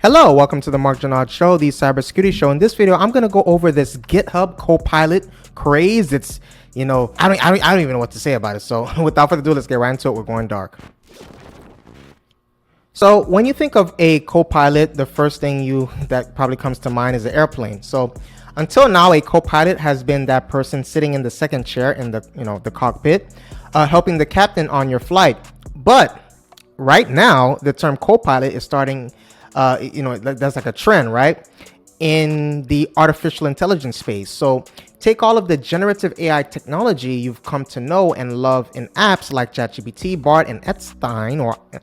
Hello, welcome to the Mark Janard Show, the cybersecurity show. In this video, I'm going to go over this GitHub Copilot craze. It's, I don't even know what to say about it. So without further ado, let's get right into it. We're going dark. So when you think of a Copilot, the first thing that probably comes to mind is an airplane. So until now, a Copilot has been that person sitting in the second chair in the cockpit, helping the captain on your flight. But right now, the term Copilot is starting. That's like a trend, right? In the artificial intelligence space. So take all of the generative AI technology you've come to know and love in apps like ChatGPT, Bard, and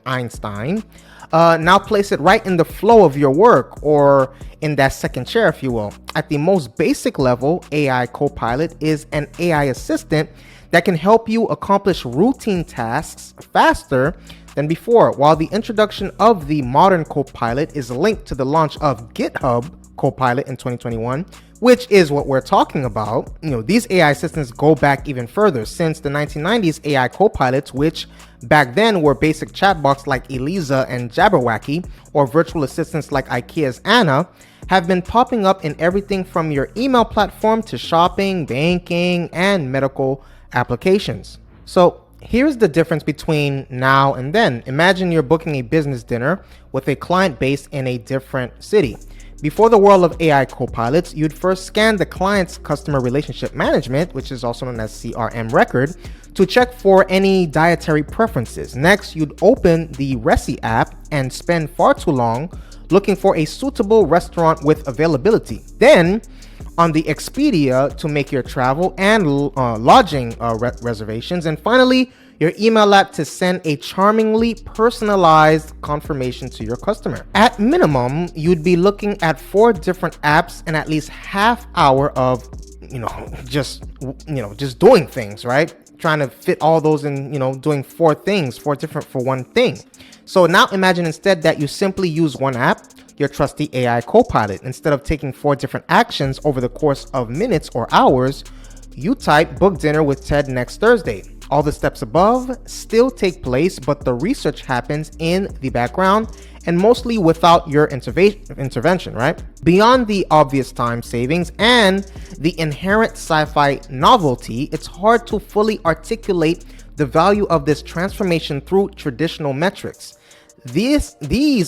Einstein. Now place it right in the flow of your work, or in that second chair, if you will. At the most basic level, AI Copilot is an AI assistant that can help you accomplish routine tasks faster than before. While the introduction of the modern Copilot is linked to the launch of GitHub Copilot in 2021, which is what we're talking about, these AI assistants go back even further. Since the 1990s, AI Copilots, which back then were basic chatbots like Eliza and Jabberwocky, or virtual assistants like IKEA's Anna, have been popping up in everything from your email platform to shopping, banking, and medical applications. So here's the difference between now and then. Imagine you're booking a business dinner with a client based in a different city. Before the world of AI copilots, you'd first scan the client's customer relationship management, which is also known as CRM record, to check for any dietary preferences. Next, you'd open the Reci app and spend far too long looking for a suitable restaurant with availability. Then, on the Expedia to make your travel and lodging reservations. And finally, your email app to send a charmingly personalized confirmation to your customer. At minimum, you'd be looking at 4 different apps and at least half hour of, just doing things, right? Trying to fit all those in, doing 4 things, 4 different for one thing. So now imagine instead that you simply use one app, your trusty AI Copilot. Instead of taking 4 different actions over the course of minutes or hours, you type book dinner with Ted next Thursday. All the steps above still take place, but the research happens in the background and mostly without your intervention, right? Beyond the obvious time savings and the inherent sci-fi novelty, it's hard to fully articulate the value of this transformation through traditional metrics. These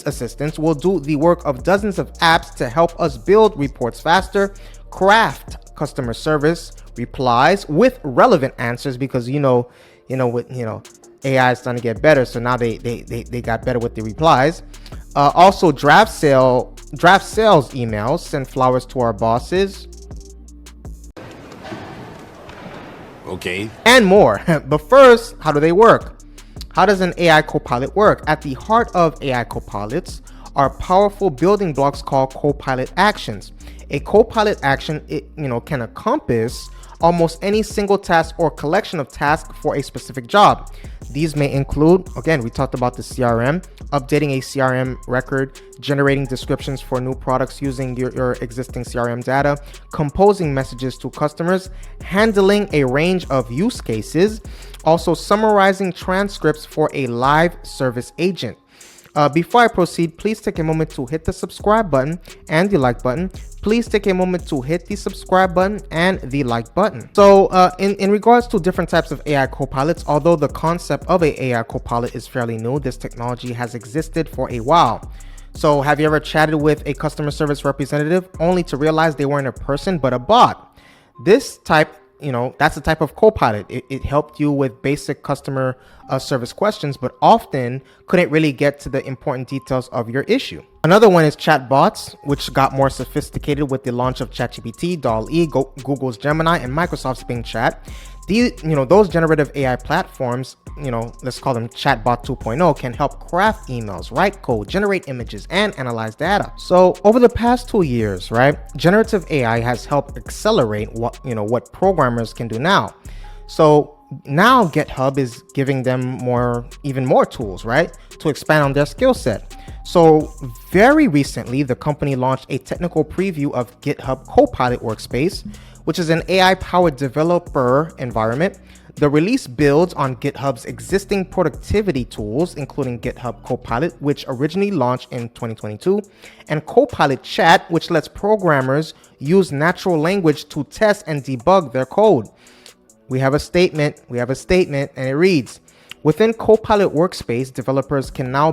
assistants will do the work of dozens of apps to help us build reports faster, craft customer service replies with relevant answers, because AI is starting to get better, so now they got better with the replies. Also draft sales emails, send flowers to our bosses, okay, and more. But first, how do they work? How does an AI Copilot work? At the heart of AI Copilots are powerful building blocks called Copilot actions. A Copilot action, can encompass almost any single task or collection of tasks for a specific job. These may include, again, we talked about the CRM, updating a CRM record, generating descriptions for new products using your existing CRM data, composing messages to customers, handling a range of use cases, also summarizing transcripts for a live service agent. Before I proceed, please take a moment to hit the subscribe button and the like button. Please take a moment to hit the subscribe button and the like button. So in regards to different types of AI copilots, although the concept of a AI copilot is fairly new, this technology has existed for a while. So have you ever chatted with a customer service representative only to realize they weren't a person but a bot? This type, that's the type of copilot. It helped you with basic customer service questions, but often couldn't really get to the important details of your issue. Another one is chatbots, which got more sophisticated with the launch of ChatGPT, DALL-E, Google's Gemini, and Microsoft's Bing Chat. Those generative AI platforms, let's call them Chatbot 2.0, can help craft emails, write code, generate images, and analyze data. So over the past 2 years, right, generative AI has helped accelerate what programmers can do now. So now GitHub is giving them even more tools, right, to expand on their skill set. So very recently, the company launched a technical preview of GitHub Copilot Workspace, which is an AI-powered developer environment The release builds on GitHub's existing productivity tools, including GitHub Copilot, which originally launched in 2022, and Copilot Chat, which lets programmers use natural language to test and debug their code. We have a statement, and it reads, within Copilot Workspace, developers can now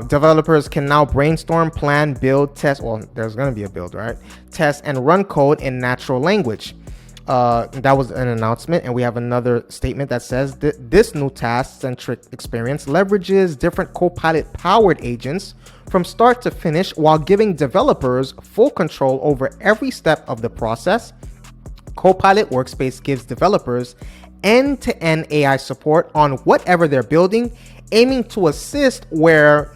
developers can now brainstorm, plan, build, test. Well, there's going to be a build, right? Test and run code in natural language. That was an announcement, and we have another statement that says that this new task-centric experience leverages different Copilot-powered agents from start to finish while giving developers full control over every step of the process. Copilot Workspace gives developers end-to-end AI support on whatever they're building, aiming to assist where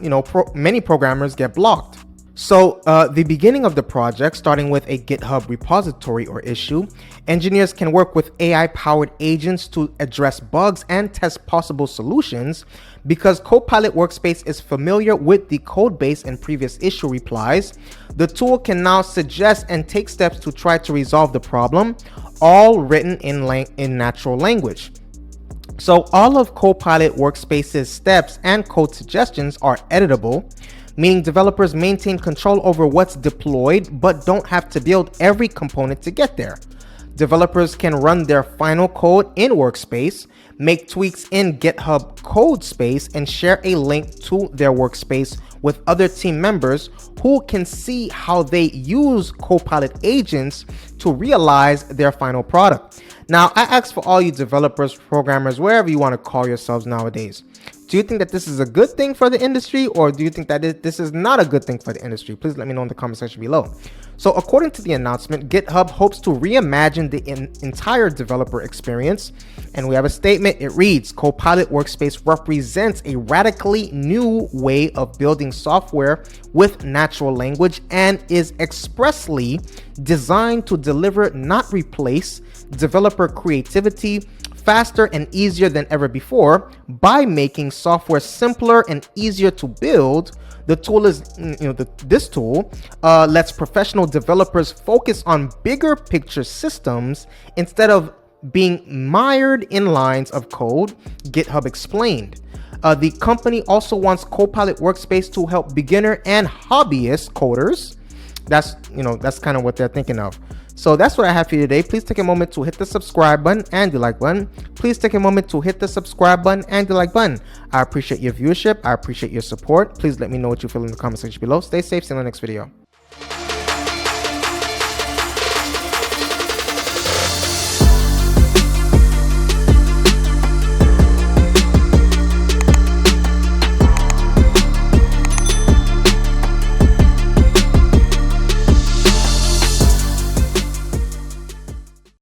many programmers get blocked. So the beginning of the project, starting with a GitHub repository or issue, engineers can work with AI-powered agents to address bugs and test possible solutions. Because Copilot Workspace is familiar with the code base and previous issue replies, the tool can now suggest and take steps to try to resolve the problem, all written in natural language. So all of Copilot Workspace's steps and code suggestions are editable, meaning developers maintain control over what's deployed but don't have to build every component to get there. Developers can run their final code in Workspace, make tweaks in GitHub Codespace, and share a link to their workspace with other team members who can see how they use Copilot agents to realize their final product. Now, I ask for all you developers, programmers, wherever you want to call yourselves nowadays. Do you think that this is a good thing for the industry, or do you think that this is not a good thing for the industry? Please let me know in the comment section below. So according to the announcement, GitHub hopes to reimagine the entire developer experience. And we have a statement. It reads, Copilot Workspace represents a radically new way of building software with natural language and is expressly designed to deliver, not replace, developer creativity faster and easier than ever before. By making software simpler and easier to build, the tool is, this tool lets professional developers focus on bigger picture systems instead of being mired in lines of code, GitHub explained. The company also wants Copilot Workspace to help beginner and hobbyist coders. That's kind of what they're thinking of. So that's what I have for you today. Please take a moment to hit the subscribe button and the like button. Please take a moment to hit the subscribe button and the like button. I appreciate your viewership. I appreciate your support. Please let me know what you feel in the comment section below. Stay safe. See you in the next video.